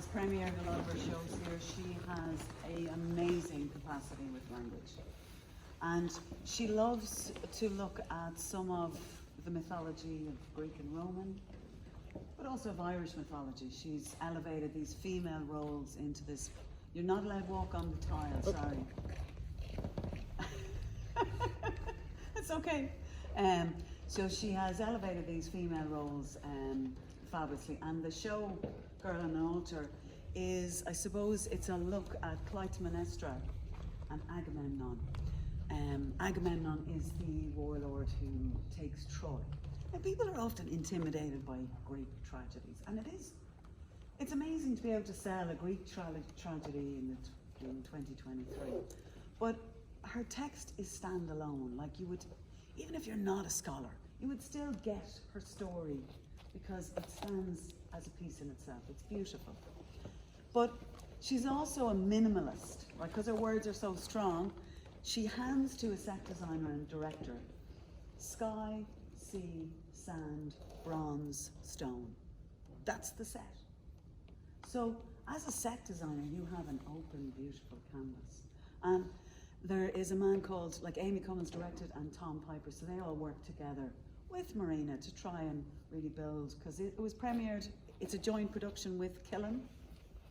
has premiered a lot of her shows here. She has an amazing capacity with language. And she loves to look at some of the mythology of Greek and Roman, but also of Irish mythology. She's elevated these female roles into this. You're not allowed to walk on the tile, sorry. It's okay. So she has elevated these female roles fabulously. And the show, Girl on an Altar, is, I suppose, it's a look at Clytemnestra and Agamemnon. Agamemnon is the warlord who takes Troy. Now, people are often intimidated by Greek tragedies, and it's amazing to be able to sell a Greek tragedy in 2023. But her text is standalone. Like, you would, even if you're not a scholar, you would still get her story because it stands as a piece in itself. It's beautiful. But she's also a minimalist, right? Because her words are so strong. She hands to a set designer and director sky, sea, sand, bronze, stone. That's the set. So as a set designer, you have an open, beautiful canvas. And there is a man called, like Amy Cummins directed, and Tom Piper, so they all work together with Marina to try and really build, because it was premiered, it's a joint production with Killen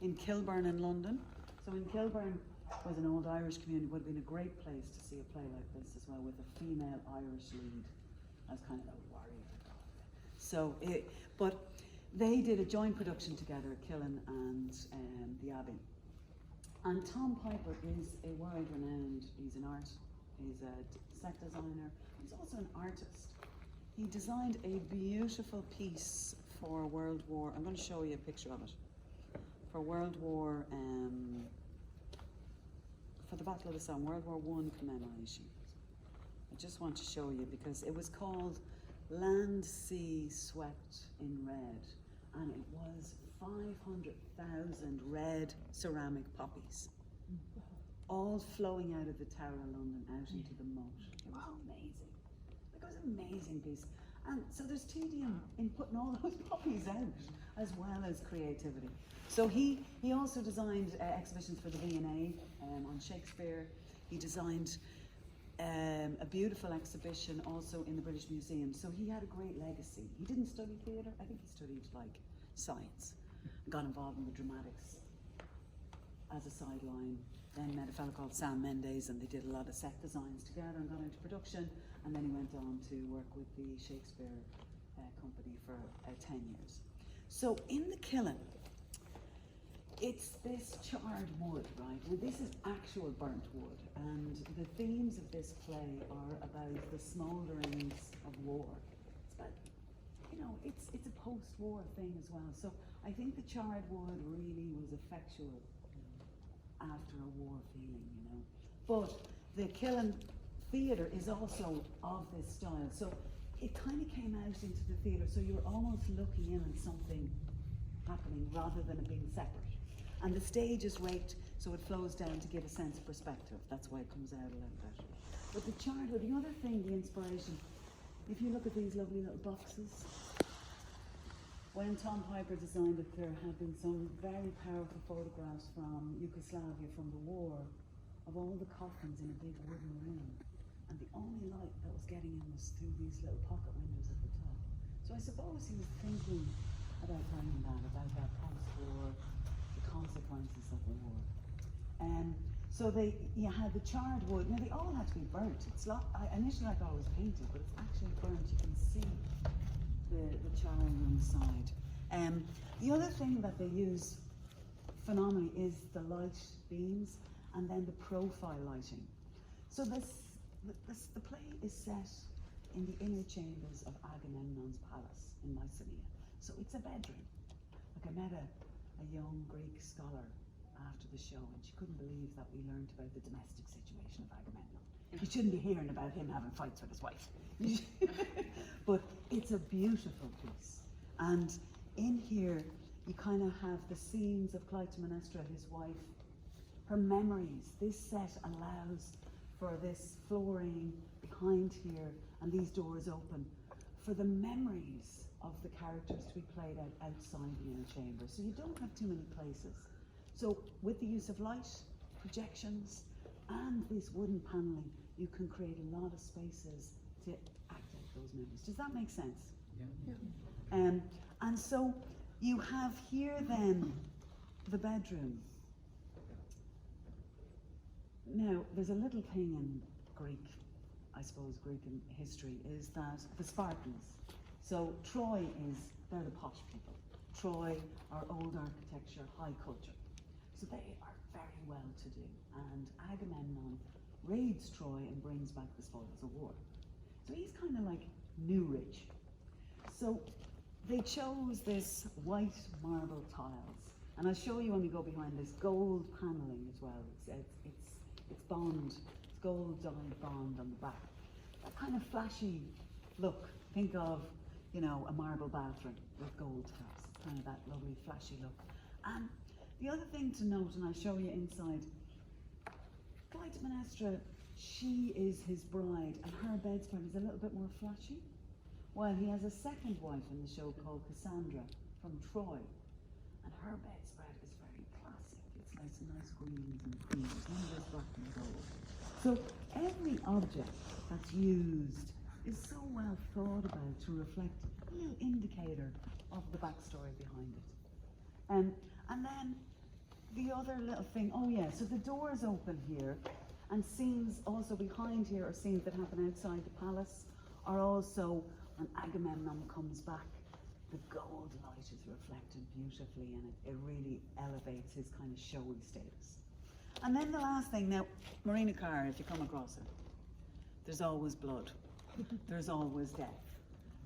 in Kilburn in London. So in Kilburn was an old Irish community, would have been a great place to see a play like this as well, with a female Irish lead as kind of a warrior. So, but they did a joint production together, Killen and the Abbey. And Tom Piper is a world-renowned, he's a set designer, he's also an artist. He designed a beautiful piece for World War, I'm going to show you a picture of it, for World War, for the Battle of the Somme, World War I commemoration. I just want to show you because it was called Land, Sea, Swept in Red, and it was 500,000 red ceramic poppies, all flowing out of the Tower of London out into the moat. It was amazing. It was an amazing piece. And so there's tedium in putting all those poppies out, as well as creativity. So he also designed exhibitions for the V&A on Shakespeare. He designed a beautiful exhibition also in the British Museum. So he had a great legacy. He didn't study theatre. I think he studied like science. Got involved in the dramatics as a sideline. Then met a fellow called Sam Mendes, and they did a lot of set designs together and got into production. And then he went on to work with the Shakespeare company for 10 years. So in the Killen, it's this charred wood, right? Now this is actual burnt wood, and the themes of this play are about the smoulderings of war. It's about, it's a post-war thing as well. So I think the charred wood really was effectual after a war feeling, But the Killen Theatre is also of this style. So it kind of came out into the theatre, so you were almost looking in on something happening rather than it being separate. And the stage is raked, so it flows down to give a sense of perspective. That's why it comes out a little bit. But the childhood, the other thing, the inspiration, if you look at these lovely little boxes, when Tom Piper designed it, there have been some very powerful photographs from Yugoslavia, from the war, of all the coffins in a big wooden room. And the only light that was getting in was through these little pocket windows at the top. So I suppose he was thinking about bringing that post-war, the consequences of the war. So you had the charred wood. Now they all had to be burnt. Initially I thought it was painted, but it's actually burnt. You can see the charring on the side. The other thing that they use phenomenally is the light beams and then the profile lighting. So the play is set in the inner chambers of Agamemnon's palace in Mycenae. So it's a bedroom. Like, I met a young Greek scholar after the show, and she couldn't believe that we learned about the domestic situation of Agamemnon. You shouldn't be hearing about him having fights with his wife. But it's a beautiful piece. And in here, you kind of have the scenes of Clytemnestra, his wife, her memories. This set allows for this flooring behind here and these doors open for the memories of the characters to be played out outside the inner chamber. So you don't have too many places. So with the use of light, projections, and this wooden paneling, you can create a lot of spaces to act out those memories. Does that make sense? Yeah. And so you have here then the bedroom. Now, there's a little thing in Greek, I suppose Greek in history, is that the Spartans, so Troy they're the posh people. Troy are old architecture, high culture. So they are very well to do. And Agamemnon raids Troy and brings back the spoils of war. So he's kind of like new rich. So they chose this white marble tiles. And I'll show you when we go behind this gold paneling as well. It's bond, it's gold dyed bond on the back. That kind of flashy look. Think of, you know, a marble bathroom with gold taps. Kind of that lovely flashy look. And the other thing to note, and I'll show you inside, Clytemnestra, she is his bride, and her bedspread is a little bit more flashy, while he has a second wife in the show called Cassandra from Troy, and her bedspread is very classic. It's nice greens and creams, none of this black and gold. So every object that's used is so well thought about to reflect a little indicator of the backstory behind it. And then the other little thing, oh yeah, so the doors open here, and scenes also behind here are scenes that happen outside the palace, are also when Agamemnon comes back, the gold light is reflected beautifully, and it really elevates his kind of showy status. And then the last thing, now, Marina Carr, if you come across her, there's always blood. There's always death.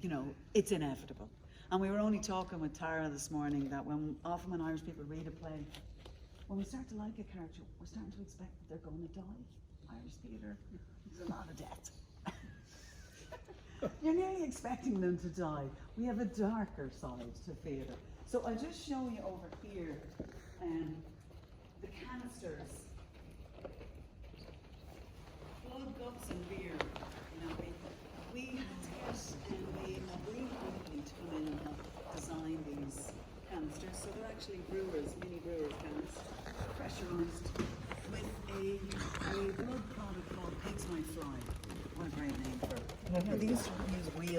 You know, it's inevitable. And we were only talking with Tara this morning that often when Irish people read a play, when we start to like a character, we're starting to expect that they're going to die. Irish theatre, there's a lot of death. You're nearly expecting them to die. We have a darker side to theatre. So I'll just show you over here the canisters. Blood, guts and beer. You know, we had to get a brewing company to come in and help design these canisters. So they're actually brewers, mini brewers cans, pressurized with a blood product called Pigs Might Fly. What a great name for it. They used to use wheels.